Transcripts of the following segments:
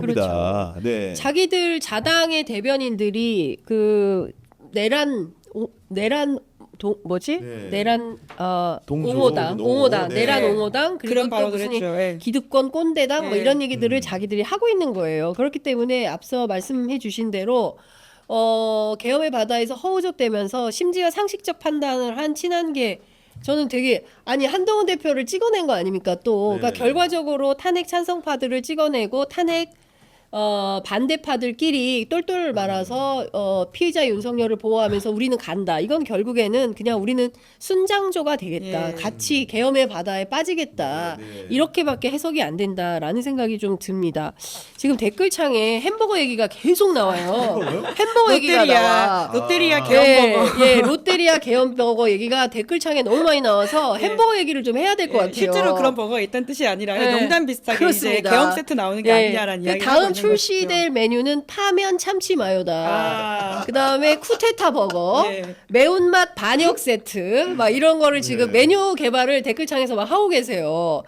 겁니다. 네. 자기들 자당의 대변인들이 그 내란 뭐지? 네. 내란 동조, 옹호당, 네. 내란 옹호당 그리고 그런 또 발언을 무슨 했죠. 예. 기득권 꼰대당 뭐 네. 이런 얘기들을 자기들이 하고 있는 거예요. 그렇기 때문에 앞서 말씀해 주신 대로 계엄의 바다에서 허우적대면서 심지어 상식적 판단을 한 친한계 저는 되게 아니 한동훈 대표를 찍어낸 거 아닙니까 또 그러니까 네. 결과적으로 탄핵 찬성파들을 찍어내고 탄핵 반대파들끼리 똘똘 말아서 피의자 윤석열을 보호하면서 우리는 간다. 이건 결국에는 그냥 우리는 순장조가 되겠다. 예. 같이 계엄의 바다에 빠지겠다. 네. 이렇게밖에 해석이 안 된다라는 생각이 좀 듭니다. 지금 댓글창에 햄버거 얘기가 계속 나와요. 햄버거 얘기가 나와. 롯데리아 계엄버거. 예, 롯데리아 계엄버거 얘기가 댓글창에 너무 많이 나와서 예. 햄버거 얘기를 좀 해야 될 것 같아요. 실제로 그런 버거가 있다는 뜻이 아니라 예. 농담 비슷하게 그렇습니다. 이제 계엄 세트 나오는 게 예. 아니냐라는 그 이야기를 다음 하고 있는 출시될 메뉴는 파면 참치 마요다. 아. 그 다음에 쿠테타 버거, 예. 매운맛 반역 세트, 막 이런 거를 지금 네. 메뉴 개발을 댓글창에서 막 하고 계세요.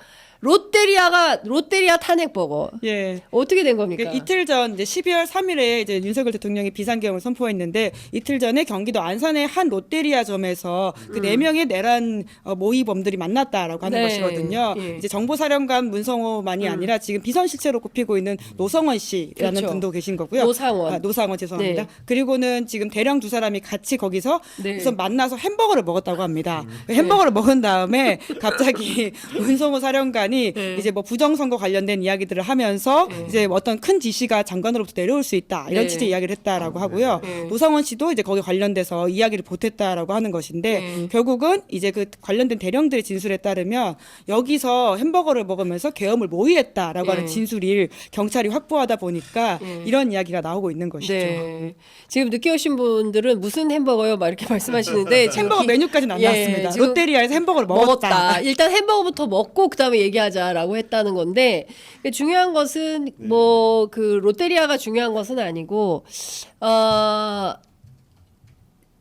롯데리아 탄핵 버거 예. 어떻게 된 겁니까? 이틀 전 이제 12월 3일에 이제 윤석열 대통령이 비상계엄을 선포했는데 이틀 전에 경기도 안산의 한 롯데리아점에서 그 4명의 내란 모의범들이 만났다라고 하는 네. 것이거든요. 예. 이제 정보사령관 문성호만이 아니라 지금 비선실세로 꼽히고 있는 노성원 씨라는 그렇죠. 분도 계신 거고요. 노상원. 노상원 죄송합니다. 네. 그리고는 지금 대령 두 사람이 같이 거기서 네. 우선 만나서 햄버거를 먹었다고 합니다. 햄버거를 먹은 다음에 갑자기 문성호 사령관이 네. 이제 뭐 부정선거 관련된 이야기들을 하면서 이제 어떤 큰 지시가 장관으로부터 내려올 수 있다 이런 네. 취지의 이야기를 했다라고 하고요. 네. 노상원 씨도 이제 거기 관련돼서 이야기를 보탰다라고 하는 것인데 네. 결국은 이제 그 관련된 대령들의 진술에 따르면 여기서 햄버거를 먹으면서 계엄을 모의했다라고 네. 하는 진술을 경찰이 확보하다 보니까 이런 이야기가 나오고 있는 것이죠. 네. 지금 늦게 오신 분들은 무슨 햄버거요? 막 이렇게 말씀하시는데 지금 햄버거 메뉴까지는 안 예, 나왔습니다. 지금 롯데리아에서 햄버거를 먹었다. 일단 햄버거부터 먹고 그다음에 얘기하자라고 했다는 건데 중요한 것은 뭐 그 롯데리아가 중요한 것은 아니고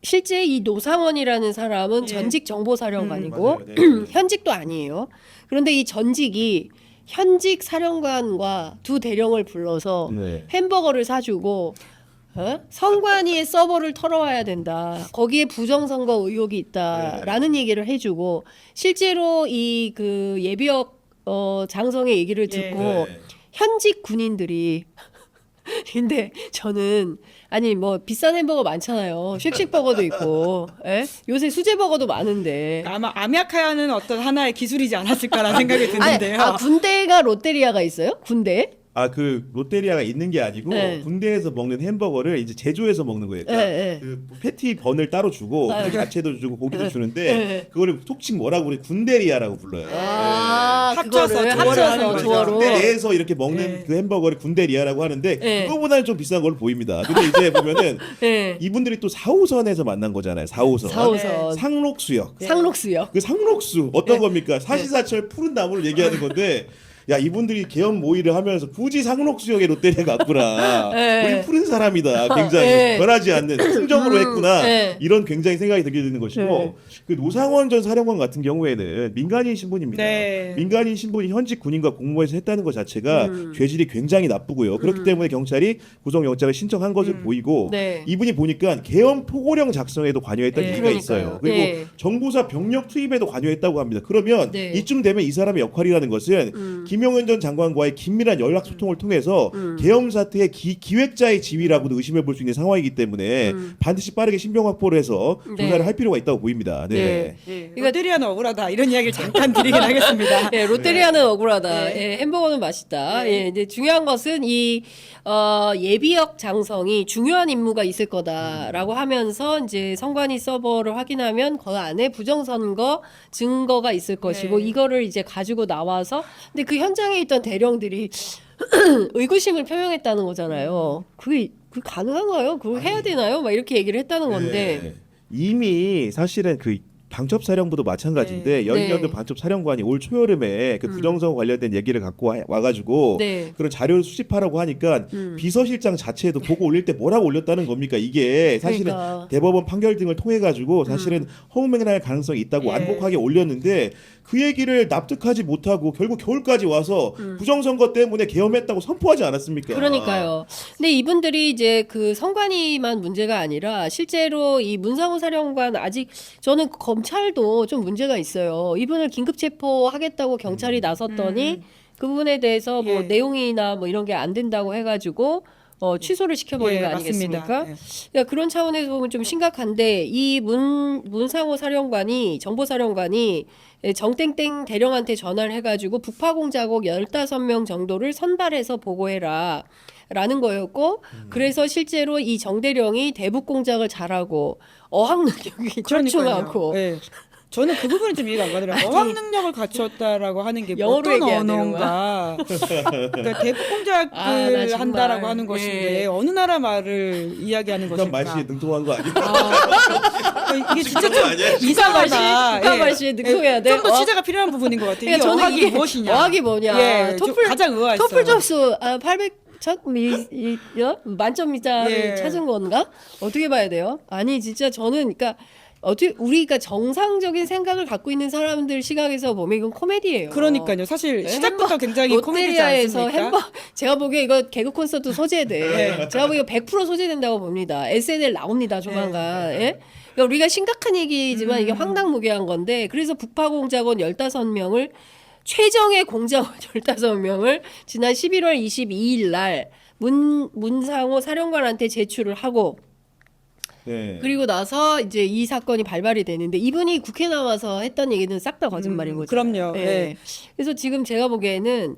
실제 이 노상원이라는 사람은 예. 전직 정보사령관이고 맞아요. 네, 네. 현직도 아니에요. 그런데 이 전직이 현직 사령관과 두 대령을 불러서 네. 햄버거를 사주고 선관위의 서버를 털어와야 된다. 거기에 부정선거 의혹이 있다라는 얘기를 해주고 실제로 이 그 예비역 장성의 얘기를 듣고 네. 현직 군인들이 근데 저는 아니 뭐 비싼 햄버거 많잖아요. 쉑쉑버거도 있고 요새 수제버거도 많은데 아마 암약하는 어떤 하나의 기술이지 않았을까라는 생각이 드는데요. 군대가 롯데리아가 있어요? 군대? 그 롯데리아가 있는 게 아니고 네. 군대에서 먹는 햄버거를 이제 제조해서 먹는 거예요. 그러니까 네. 그 패티 번을 따로 주고 그 야채도 주고 고기도 주는데 네. 그거를 속칭 뭐라고 우리 군대리아라고 불러요. 합쳐서 그거를 조화를 하는 합쳐서 거죠. 조화로 군대 내에서 이렇게 먹는 네. 그 햄버거를 군대리아라고 하는데 네. 그거보다는 좀 비싼 걸로 보입니다. 근데 이제 보면은 네. 이분들이 또 4호선에서 만난 거잖아요. 4호선. 4호선 상록수역. 상록수역. 그 상록수 어떤 겁니까? 사시사철 푸른 나무를 얘기하는 건데 야 이분들이 계엄 모의를 하면서 굳이 상록수역에 롯데리아가 왔구나. 네. 우리 푸른 사람이다. 굉장히 네. 변하지 않는 충정으로 했구나. 네. 이런 굉장히 생각이 들게 되는 것이고 네. 그 노상원 전 사령관 같은 경우에는 민간인 신분입니다. 네. 민간인 신분이 현직 군인과 공무원에서 했다는 것 자체가 죄질이 굉장히 나쁘고요. 그렇기 때문에 경찰이 구속영장을 신청한 것으로 보이고 네. 이분이 보니까 계엄 포고령 작성에도 관여했다는 네. 얘기가 그러니까요. 있어요. 그리고 네. 정보사 병력 투입에도 관여했다고 합니다. 그러면 네. 이쯤 되면 이 사람의 역할이라는 것은 김용현 전 장관과의 긴밀한 연락 소통을 통해서 계엄 사태의 기획자의 지위라고도 의심해 볼 수 있는 상황이기 때문에 반드시 빠르게 신병 확보를 해서 네. 조사를 할 필요가 있다고 보입니다. 네. 네. 롯데리아는 억울하다 이런 이야기를 잠깐 드리긴 하겠습니다. 예, 롯데리아는 억울하다. 네. 예, 햄버거는 맛있다. 네. 예, 이제 중요한 것은 이 예비역 장성이 중요한 임무가 있을 거다라고 하면서 이제 선관위 서버를 확인하면 그 안에 부정선거 증거가 있을 것이고 네. 이거를 이제 가지고 나와서 근데 그 현장에 있던 대령들이 의구심을 표명했다는 거잖아요. 그게 가능한가요? 그거 해야 되나요? 막 이렇게 얘기를 했다는 건데. 네. 이미 사실은 그 방첩사령부도 마찬가지인데 연희연도 네. 방첩사령관이 올 초여름에 그 부정선 관련된 얘기를 갖고 와가지고 네. 그런 자료를 수집하라고 하니까 비서실장 자체도 보고 올릴 때 뭐라고 올렸다는 겁니까? 이게 사실은 그러니까. 대법원 판결 등을 통해 가지고 사실은 허무맹랑할 가능성이 있다고 예. 완곡하게 올렸는데 그 얘기를 납득하지 못하고 결국 겨울까지 와서 부정선거 때문에 계엄했다고 선포하지 않았습니까? 그러니까요. 근데 이분들이 이제 그 선관위만 문제가 아니라 실제로 이 문상호 사령관 아직 저는 검찰도 좀 문제가 있어요. 이분을 긴급 체포하겠다고 경찰이 나섰더니 그 부분에 대해서 뭐 예. 내용이나 뭐 이런 게 안 된다고 해가지고 취소를 시켜버린 예, 거 아니겠습니까? 맞습니다. 예. 그러니까 그런 차원에서 보면 좀 심각한데 이 문상호 사령관이 정보사령관이 정땡땡 대령한테 전화를 해가지고 북파공작국 15명 정도를 선발해서 보고해라 라는 거였고 그래서 실제로 이 정대령이 대북공작을 잘하고 어학 능력이 출중하고 예. 저는 그 부분이 좀 이해가 안 가더라고요. 어학 능력을 갖췄다라고 하는 게 영어로 어떤 얘기해야 되는 언어인가. 그러니까 대북 공작을 아, 나 정말. 한다라고 하는 것인데 예. 어느 나라 말을 이야기하는 북한 것일까. 말씨에 능통한 거 아니에요? 이게 진짜 그런 거 좀 아니에요? 이상하다. 북한 말씨에 능통해야 돼? 좀 더 어학- 취재가 필요한 부분인 것 같아요. 그러니까 이게 저는 어학이 이게 무엇이냐. 어학이 뭐냐. 예, 좀 토플- 가장 의아했어요. 토플 점수 800 만점이자를 예. 찾은 건가? 어떻게 봐야 돼요? 아니 진짜 저는 그러니까 어떻게 우리가 정상적인 생각을 갖고 있는 사람들 시각에서 보면 이건 코미디예요. 그러니까요. 사실 네, 시작부터 굉장히 코미디지 롯데리아에서 않습니까? 제가 보기에 이거 개그 콘서트 소재돼. 제가 보기에 100% 소재된다고 봅니다. SNL 나옵니다 조만간. 예? 그러니까 우리가 심각한 얘기지만 이게 황당무계한 건데 그래서 북파공작원 15명을 최정예 공작원 15명을 지난 11월 22일 날 문상호 사령관한테 제출을 하고 네. 그리고 나서 이제 이 사건이 발발이 되는데 이분이 국회 나와서 했던 얘기는 싹 다 거짓말인 거죠. 그럼요. 예. 예. 그래서 지금 제가 보기에는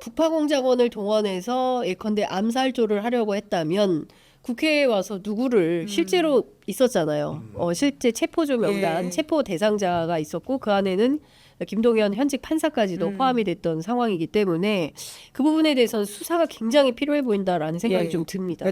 북파공작원을 동원해서 예컨대 암살조를 하려고 했다면 국회에 와서 누구를 실제로 있었잖아요. 실제 체포조 명단, 예. 체포 대상자가 있었고 그 안에는 김동연 현직 판사까지도 포함이 됐던 상황이기 때문에 그 부분에 대해서는 수사가 굉장히 필요해 보인다라는 생각이 예. 좀 듭니다. 그러니까